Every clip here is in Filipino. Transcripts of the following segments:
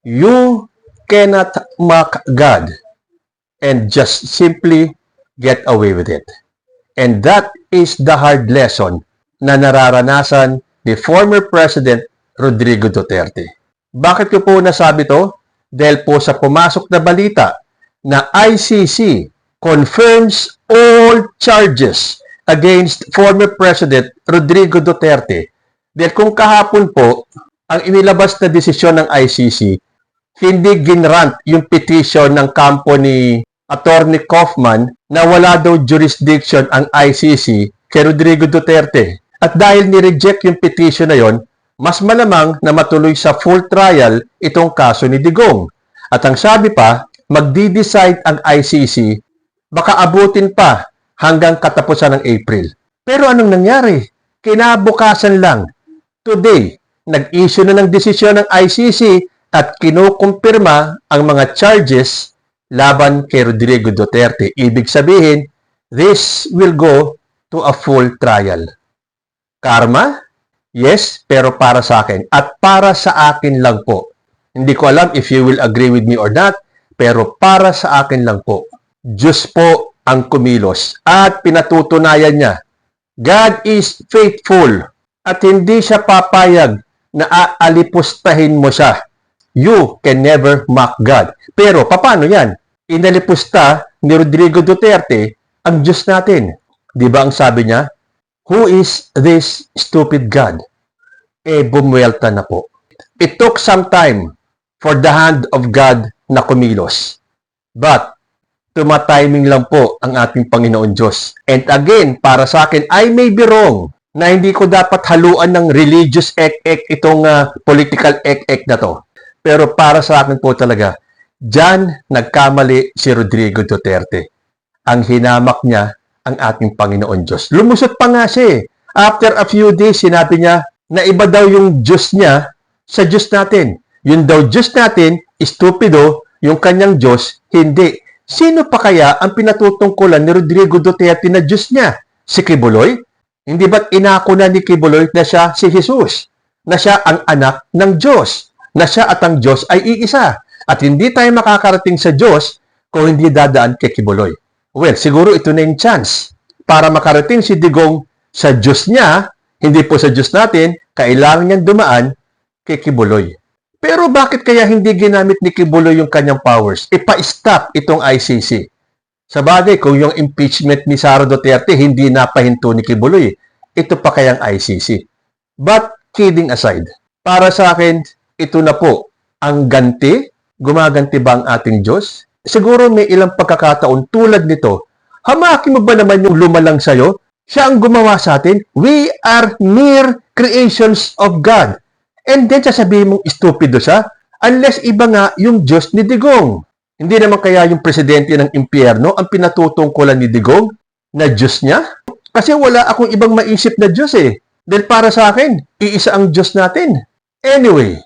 You cannot mock God and just simply get away with it. And that is the hard lesson na nararanasan ni former President Rodrigo Duterte. Bakit ko po nasabi to? Dahil po sa pumasok na balita na ICC confirms all charges against former President Rodrigo Duterte. Dahil kung kahapon po, ang inilabas na desisyon ng ICC, hindi ginrant yung petition ng kampo ni Attorney Kaufman na wala daw jurisdiction ang ICC kay Rodrigo Duterte. At dahil ni-reject yung petition na yon, mas malamang na matuloy sa full trial itong kaso ni Digong. At ang sabi pa, magdi-decide ang ICC, baka abutin pa hanggang katapusan ng April. Pero anong nangyari? Kinabukasan lang, today, nag-issue na ng desisyon ng ICC at kinukumpirma ang mga charges laban kay Rodrigo Duterte. Ibig sabihin, this will go to a full trial. Karma? Yes, pero para sa akin. At para sa akin lang po. Hindi ko alam if you will agree with me or not, pero para sa akin lang po. Diyos po ang kumilos at pinatutunayan niya. God is faithful at hindi siya papayag na aalipustahin mo siya. You can never mock God. Pero paano yan? Inalipusta ni Rodrigo Duterte ang Diyos natin. Di ba ang sabi niya? Who is this stupid God? Bumuelta na po. It took some time for the hand of God na kumilos. But, tumatiming lang po ang ating Panginoon Diyos. And again, para sa akin, I may be wrong na hindi ko dapat haluan ng religious ek-ek itong political ek-ek na to. Pero para sa akin po talaga, diyan nagkamali si Rodrigo Duterte. Ang hinamak niya ang ating Panginoon Diyos. Lumusot pa nga siya. After a few days, sinabi niya na iba daw yung Diyos niya sa Diyos natin. Yun daw Diyos natin, stupido, yung kanyang Diyos, hindi. Sino pa kaya ang pinatutungkulan ni Rodrigo Duterte na Diyos niya? Si Kibuloy? Hindi ba't inako na ni Kibuloy na siya si Jesus? Na siya ang anak ng Diyos? Na siya at ang Diyos ay iisa? At hindi tayo makakarating sa Diyos kung hindi dadaan kay Kibuloy. Well, siguro ito na yung chance para makarating si Digong sa Diyos niya, hindi po sa Diyos natin, kailangan niyang dumaan kay Kibuloy. Pero bakit kaya hindi ginamit ni Kibuloy yung kanyang powers? Ipa-stop itong ICC. Sa bagay, kung yung impeachment ni Sara Duterte hindi napahinto ni Kibuloy, ito pa kayang ICC. But, kidding aside, para sa akin, ito na po ang ganti. Gumaganti ba ang ating Diyos? Siguro may ilang pagkakataon tulad nito. Hamakin mo ba naman yung lumalang sa'yo? Siya ang gumawa sa atin. We are mere creations of God. And then sasabihin mong stupido siya? Unless iba nga yung Diyos ni Digong. Hindi naman kaya yung presidente ng impyerno ang pinatutungkulan ni Digong na Diyos niya? Kasi wala akong ibang maisip na Diyos eh. Dahil para sa akin, iisa ang Diyos natin. Anyway,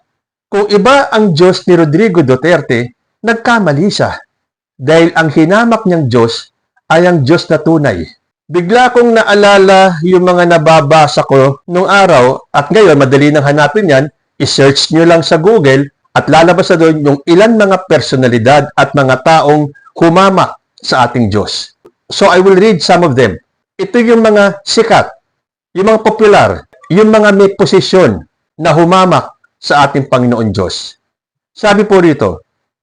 kung iba ang Diyos ni Rodrigo Duterte, nagkamali siya. Dahil ang hinamak niyang Diyos ay ang Diyos na tunay. Bigla kong naalala yung mga nababasa ko nung araw at ngayon madali nang hanapin yan, i-search nyo lang sa Google at lalabas na doon yung ilan mga personalidad at mga taong humamak sa ating Diyos. So I will read some of them. Ito yung mga sikat, yung mga popular, yung mga may posisyon na humamak sa ating Panginoon Diyos. Sabi po rito,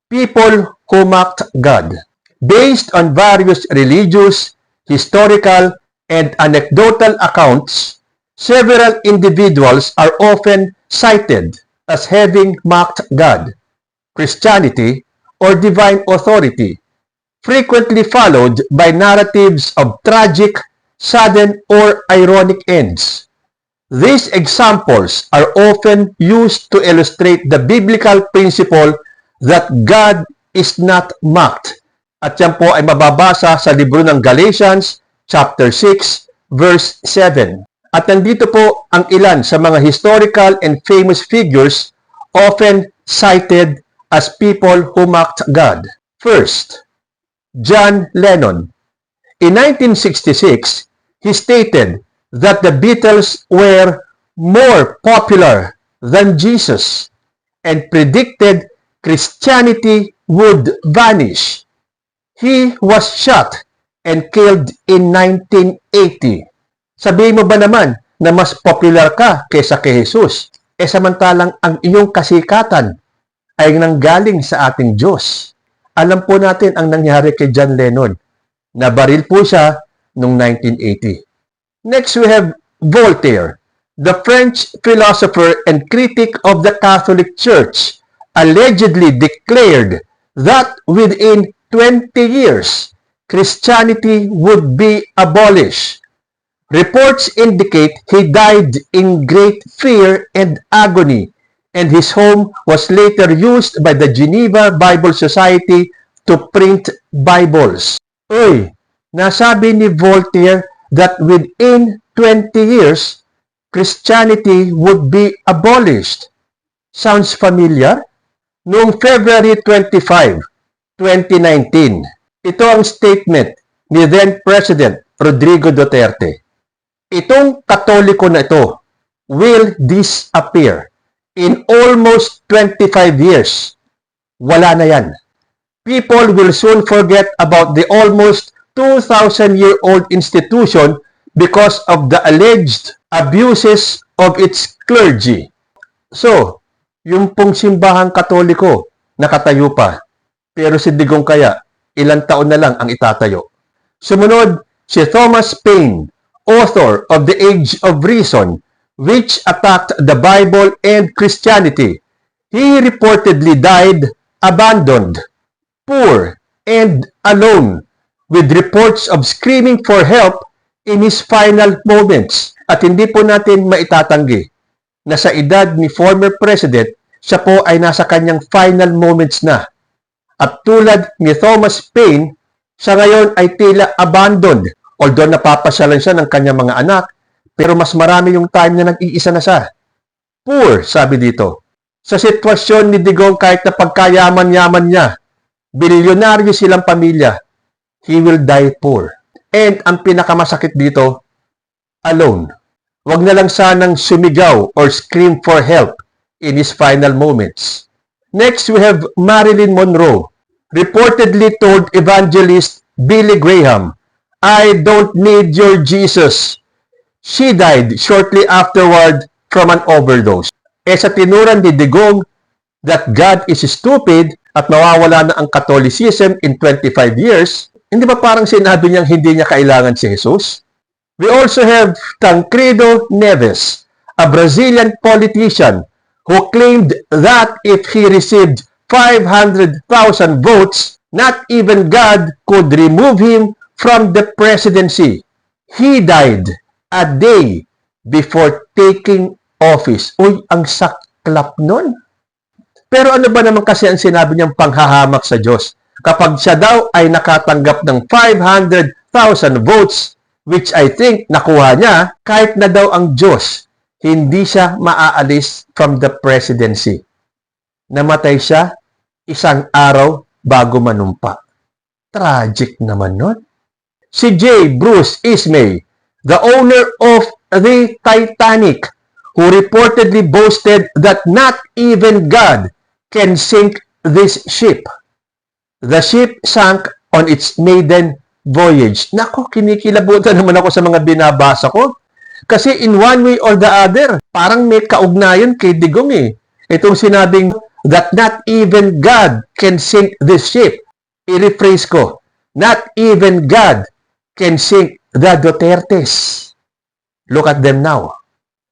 people who mocked God. Based on various religious, historical, and anecdotal accounts, several individuals are often cited as having mocked God, Christianity, or divine authority, frequently followed by narratives of tragic, sudden, or ironic ends. These examples are often used to illustrate the biblical principle that God is not mocked. At yan po ay mababasa sa libro ng Galatians, chapter 6, verse 7. At nandito po ang ilan sa mga historical and famous figures often cited as people who mocked God. First, John Lennon. In 1966, he stated that the Beatles were more popular than Jesus and predicted Christianity would vanish. He was shot and killed in 1980. Sabihin mo ba naman na mas popular ka kaysa kay Jesus? Samantalang ang iyong kasikatan ay nanggaling sa ating Diyos. Alam po natin ang nangyari kay John Lennon. Nabaril po siya noong 1980. Next, we have Voltaire, the French philosopher and critic of the Catholic Church, allegedly declared that within 20 years, Christianity would be abolished. Reports indicate he died in great fear and agony, and his home was later used by the Geneva Bible Society to print Bibles. Uy, nasabi ni Voltaire that within 20 years, Christianity would be abolished. Sounds familiar? Noong February 25, 2019, ito ang statement ni then-President Rodrigo Duterte. Itong Katoliko na ito will disappear in almost 25 years. Wala na yan. People will soon forget about the almost 2,000-year-old institution because of the alleged abuses of its clergy. So, yung pong simbahang Katoliko, nakatayo pa. Pero si Digong kaya, ilang taon na lang ang itatayo. Sumunod, si Thomas Paine, author of The Age of Reason, which attacked the Bible and Christianity. He reportedly died abandoned, poor, and alone, with reports of screaming for help in his final moments. At hindi po natin maitatanggi na sa edad ni former President, siya po ay nasa kanyang final moments na. At tulad ni Thomas Paine, siya ngayon ay tila abandoned. Although napapasyalan siya ng kanyang mga anak, pero mas marami yung time na nag-iisa na siya. Poor, sabi dito. Sa sitwasyon ni Digong, kahit na pagkayaman-yaman niya, bilyonaryo silang pamilya, he will die poor. And ang pinakamasakit dito, alone. Huwag na lang sanang sumigaw or scream for help in his final moments. Next, we have Marilyn Monroe, reportedly told evangelist Billy Graham, "I don't need your Jesus." She died shortly afterward from an overdose. Sa tinuran ni Digong that God is stupid at mawawala na ang Catholicism in 25 years, hindi ba parang sinabi niyang hindi niya kailangan si Jesus? We also have Tancredo Neves, a Brazilian politician who claimed that if he received 500,000 votes, not even God could remove him from the presidency. He died a day before taking office. Uy, ang saklap nun. Pero ano ba naman kasi ang sinabi niyang panghahamak sa Diyos? Kapag siya daw ay nakatanggap ng 500,000 votes, which I think nakuha niya, kahit na daw ang Diyos, hindi siya maaalis from the presidency. Namatay siya isang araw bago manumpa. Tragic naman nun. Si J. Bruce Ismay, the owner of the Titanic, who reportedly boasted that not even God can sink this ship. The ship sank on its maiden voyage. Nako, kinikilabutan naman ako sa mga binabasa ko. Kasi in one way or the other, parang may kaugnayan kay Digong eh. Itong sinabing that not even God can sink this ship. I-rephrase ko, not even God can sink the Dutertes. Look at them now.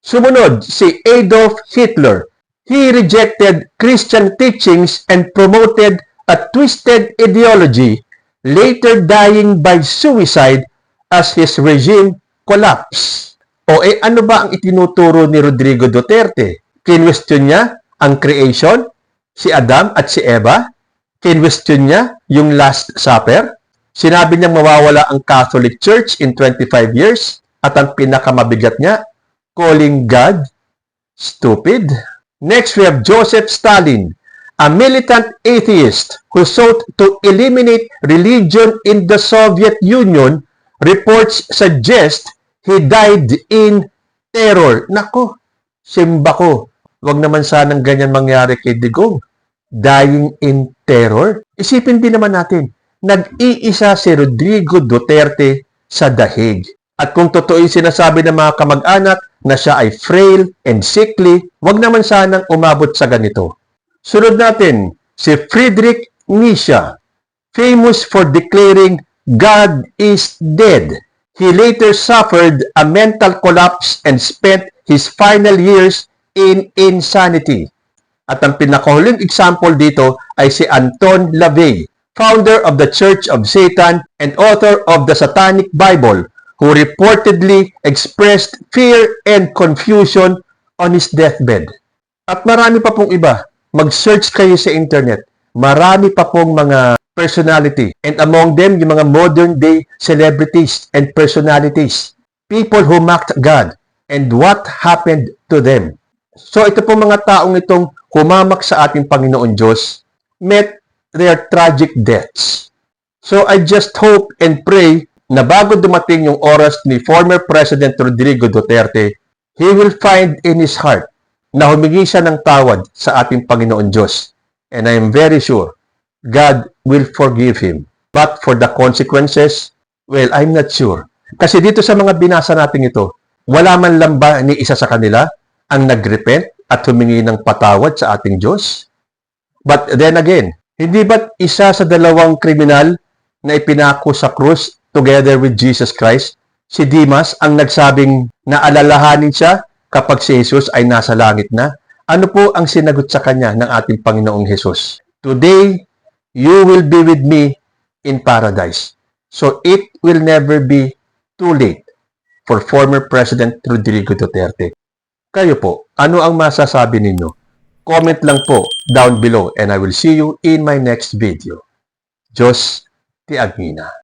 Sumunod, si Adolf Hitler. He rejected Christian teachings and promoted a twisted ideology, later dying by suicide as his regime collapsed. O ano ba ang itinuturo ni Rodrigo Duterte? Kinwestiyon niya ang creation, si Adam at si Eva? Kinwestiyon niya yung Last Supper? Sinabi niyang mawawala ang Catholic Church in 25 years? At ang pinakamabigat niya, calling God stupid? Next, we have Joseph Stalin, a militant atheist who sought to eliminate religion in the Soviet Union. Reports suggest he died in terror. Nako, simba ko. Wag naman sanang ganyan mangyari kay Digong. dying in terror? Isipin din naman natin, nag-iisa si Rodrigo Duterte sa dahig. At kung totoo yung sinasabi ng mga kamag-anak na siya ay frail and sickly, wag naman sanang umabot sa ganito. Sunod natin, si Friedrich Nietzsche, famous for declaring God is dead. He later suffered a mental collapse and spent his final years in insanity. At ang pinakahuling example dito ay si Anton LaVey, founder of the Church of Satan and author of the Satanic Bible, who reportedly expressed fear and confusion on his deathbed. At marami pa pong iba. Mag-search kayo sa internet. Marami pa pong mga personality. And among them, yung mga modern day celebrities and personalities. People who mocked God. And what happened to them? So ito pong mga taong itong humamak sa ating Panginoon Diyos met their tragic deaths. So I just hope and pray na bago dumating yung oras ni former President Rodrigo Duterte, he will find in his heart na humingi siya ng tawad sa ating Panginoon Diyos. And I am very sure God will forgive him. But for the consequences, well, I'm not sure. Kasi dito sa mga binasa natin ito, wala man lang ba ni isa sa kanila ang nagrepent at humingi ng patawad sa ating Diyos? But then again, hindi ba't isa sa dalawang kriminal na ipinako sa krus together with Jesus Christ, si Dimas ang nagsabing na alalahanin siya kapag si Jesus ay nasa langit na? Ano po ang sinagot sa kanya ng ating Panginoong Jesus? Today, you will be with me in paradise. So it will never be too late for former President Rodrigo Duterte. Kayo po, ano ang masasabi ninyo? Comment lang po down below and I will see you in my next video. Diyos ti Agmina.